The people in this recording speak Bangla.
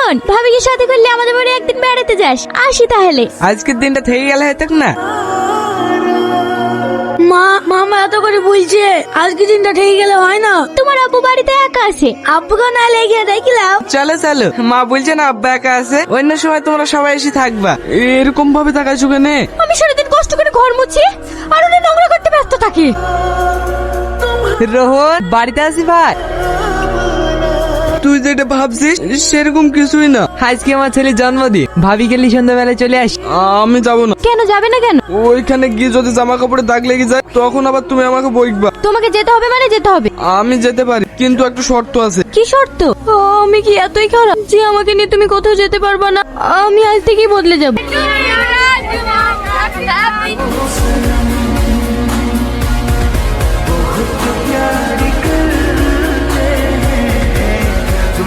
শোন, ভাবিকে সাথে করলে আমাদের বাড়ি একদিন বেড়াতে যাস। আসি তাহলে। আজকের দিনটা থেকে গেলে হয়তো না। মামা এত করে বলছে, আজকে দিনটা ঠিক গেলে হয় না? তোমার আব্বু বাড়িতে একা আছে। আব্বুকে না লেগে দেখিলাম। চলো চলো, মা বলছে না আব্বা একা আছে, অন্য সময় তোমরা সবাই এসে থাকবা। এরকম ভাবে তাকাইছো কেন? আমি সারাদিন কষ্ট করে ঘর মুছি আর উনি নোংরা করতে ব্যস্ত থাকি। রোহন বাড়িতে আসি ভাই। তুই যেটা ভাবছিস সেরকম কিছুই না। আজকে আমার ছেলের জন্মদিন, ভাবি গেলি সন্ধ্যাবেলায় চলে আস। আমি যাবো না। কেন যাবে না কেন? ওইখানে গিয়ে যদি জামা কাপড়ে দাগ লেগে যায় তখন আবার তুমি আমাকে বইকবা। তোমাকে যেতে হবে মানে যেতে হবে। আমি যেতে পারি, কিন্তু একটা শর্ত আছে। কি শর্ত? আমি কি এতই খারাপ যে আমাকে নিয়ে তুমি কোথাও যেতে পারবা না? আমি আজ থেকেই বদলে যাব।